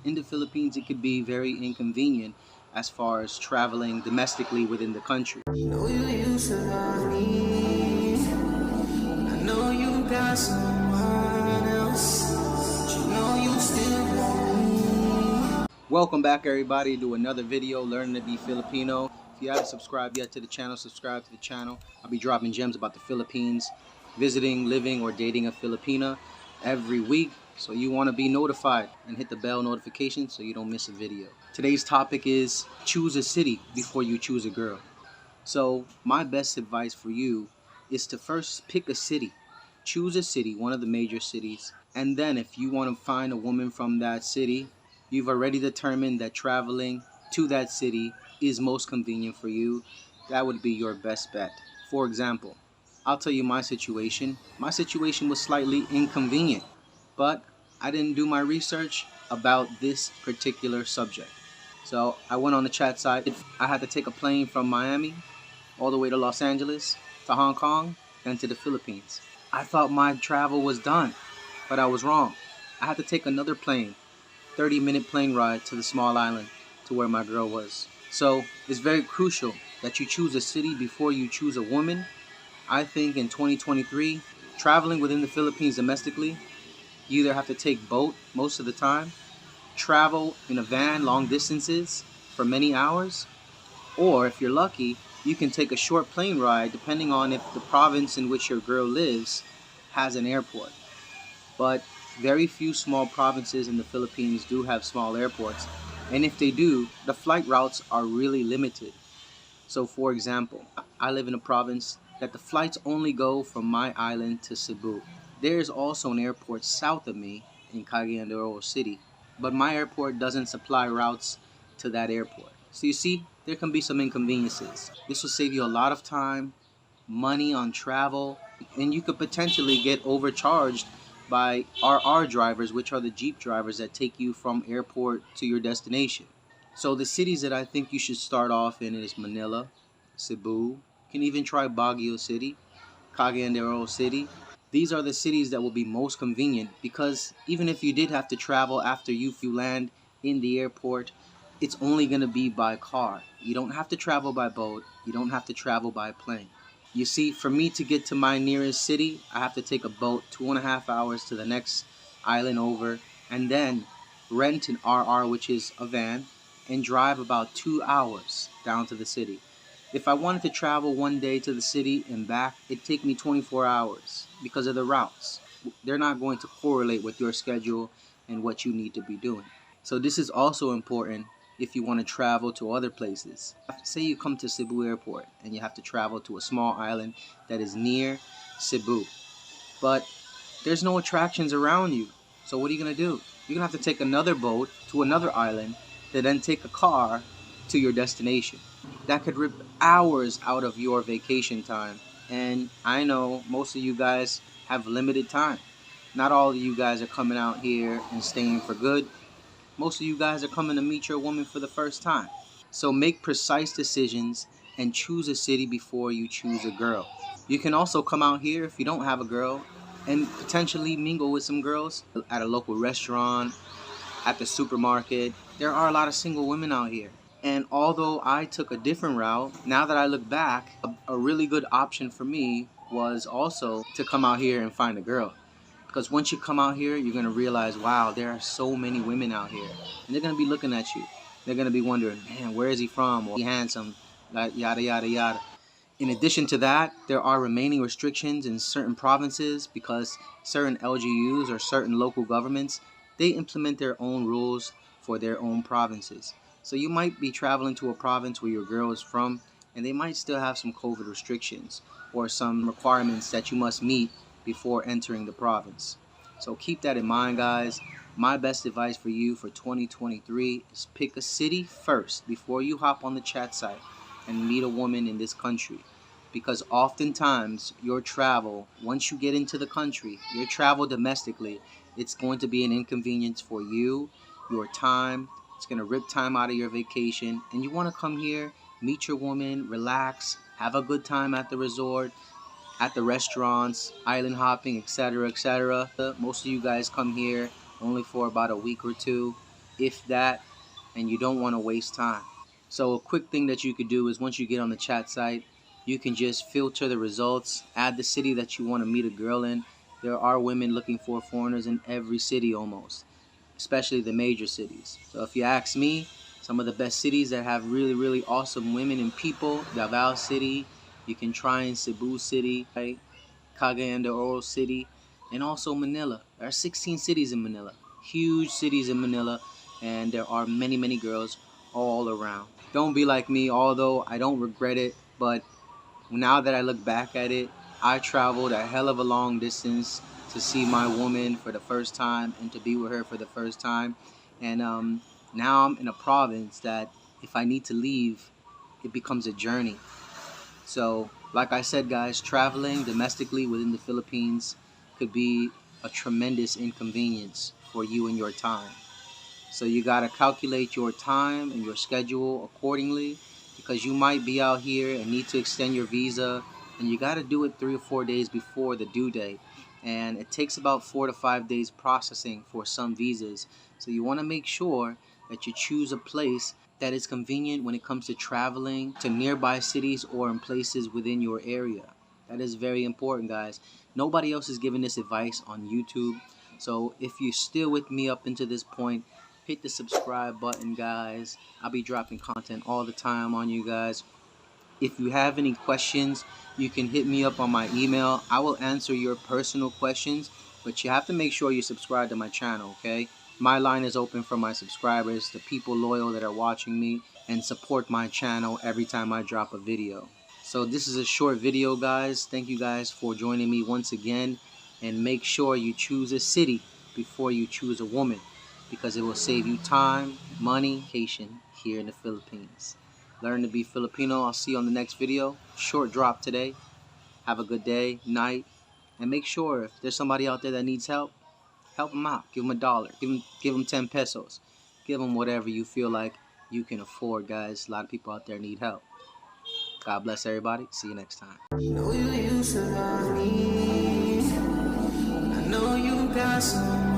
in the Philippines, it could be very inconvenient as far as traveling domestically within the country. Know you used to love me. I know you got someone else, but you know you still want me. Welcome back, everybody, to another video, Learning to be Filipino. If you haven't subscribed yet to the channel, subscribe to the channel. I'll be dropping gems about the Philippines, visiting, living, or dating a Filipina every week. So you want to be notified and hit the bell notification so you don't miss a video. Today's topic is choose a city before you choose a girl. So my best advice for you is to first pick a city. Choose a city, one of the major cities. And then if you want to find a woman from that city, you've already determined that traveling to that city is most convenient for you. That would be your best bet. For example, I'll tell you my situation. My situation was slightly inconvenient, but I didn't do my research about this particular subject. So I went on the chat site. I had to take a plane from Miami all the way to Los Angeles, to Hong Kong, and to the Philippines. I thought my travel was done, but I was wrong. I had to take another plane, 30-minute plane ride to the small island to where my girl was. So it's very crucial that you choose a city before you choose a woman. I think in 2023, traveling within the Philippines domestically, you either have to take boat most of the time, travel in a van long distances for many hours, or if you're lucky, you can take a short plane ride depending on if the province in which your girl lives has an airport. But very few small provinces in the Philippines do have small airports, and if they do, the flight routes are really limited. So for example, I live in a province that the flights only go from my island to Cebu. There is also an airport south of me in Cagayan de Oro City, but my airport doesn't supply routes to that airport. So you see, there can be some inconveniences. This will save you a lot of time, money on travel, and you could potentially get overcharged by RR drivers, which are the Jeep drivers that take you from airport to your destination. So the cities that I think you should start off in is Manila, Cebu. You can even try Baguio City, Cagayan de Oro City. These are the cities that will be most convenient because even if you did have to travel after you land in the airport, it's only going to be by car. You don't have to travel by boat. You don't have to travel by plane. You see, for me to get to my nearest city, I have to take a boat 2.5 hours to the next island over, and then rent an RR, which is a van, and drive about 2 hours down to the city. If I wanted to travel one day to the city and back, it'd take me 24 hours because of the routes. They're not going to correlate with your schedule and what you need to be doing. So this is also important if you want to travel to other places. Say you come to Cebu Airport and you have to travel to a small island that is near Cebu, but there's no attractions around you. So what are you going to do? You're going to have to take another boat to another island to then take a car to your destination. That could rip hours out of your vacation time. And I know most of you guys have limited time. Not all of you guys are coming out here and staying for good. Most of you guys are coming to meet your woman for the first time. So make precise decisions and choose a city before you choose a girl. You can also come out here if you don't have a girl and potentially mingle with some girls at a local restaurant, at the supermarket. There are a lot of single women out here. And although I took a different route, now that I look back, a really good option for me was also to come out here and find a girl. Because once you come out here, you're going to realize, wow, there are so many women out here. And they're going to be looking at you. They're going to be wondering, man, where is he from? Or he handsome, like yada, yada, yada. In addition to that, there are remaining restrictions in certain provinces because certain LGUs or certain local governments, they implement their own rules for their own provinces. So you might be traveling to a province where your girl is from, and they might still have some COVID restrictions or some requirements that you must meet before entering the province. So keep that in mind, guys. My best advice for you for 2023 is pick a city first before you hop on the chat site and meet a woman in this country. Because oftentimes your travel, once you get into the country, your travel domestically, it's going to be an inconvenience for you, your time. It's going to rip time out of your vacation. And you want to come here, meet your woman, relax, have a good time at the resort, at the restaurants, island hopping, etc., etc. Most of you guys come here only for about a week or two. if that, and you don't want to waste time. So a quick thing that you could do is once you get on the chat site, you can just filter the results, add the city that you want to meet a girl in. There are women looking for foreigners in every city almost, especially the major cities. So if you ask me, some of the best cities that have really, really awesome women and people, Davao City, you can try in Cebu City, right? Cagayan de Oro City, and also Manila. There are 16 cities in Manila, huge cities in Manila, and there are many, many girls all around. Don't be like me, although I don't regret it, but now that I look back at it, I traveled a hell of a long distance to see my woman for the first time and to be with her for the first time. And now I'm in a province that if I need to leave, it becomes a journey. So, like I said, guys, traveling domestically within the Philippines could be a tremendous inconvenience for you and your time. So you got to calculate your time and your schedule accordingly, because you might be out here and need to extend your visa, and you got to do it 3 or 4 days before the due date. And it takes about 4 to 5 days processing for some visas. So you want to make sure that you choose a place that is convenient when it comes to traveling to nearby cities or in places within your area. That is very important, guys. Nobody else is giving this advice on YouTube. So if you're still with me up into this point, hit the subscribe button, guys. I'll be dropping content all the time on you guys. If you have any questions, you can hit me up on my email. I will answer your personal questions, but you have to make sure you subscribe to my channel, okay? My line is open for my subscribers, the people loyal that are watching me and support my channel every time I drop a video. So this is a short video, guys. Thank you guys for joining me once again, and make sure you choose a city before you choose a woman, because it will save you time, money, vacation here in the Philippines. Learn to be Filipino. I'll see you on the next video. Short drop today. Have a good day, night, and make sure if there's somebody out there that needs help, help them out. Give them $1. Give them 10 pesos. Give them whatever you feel like you can afford, guys. A lot of people out there need help. God bless everybody. See you next time. Know you used to love me. I know you got some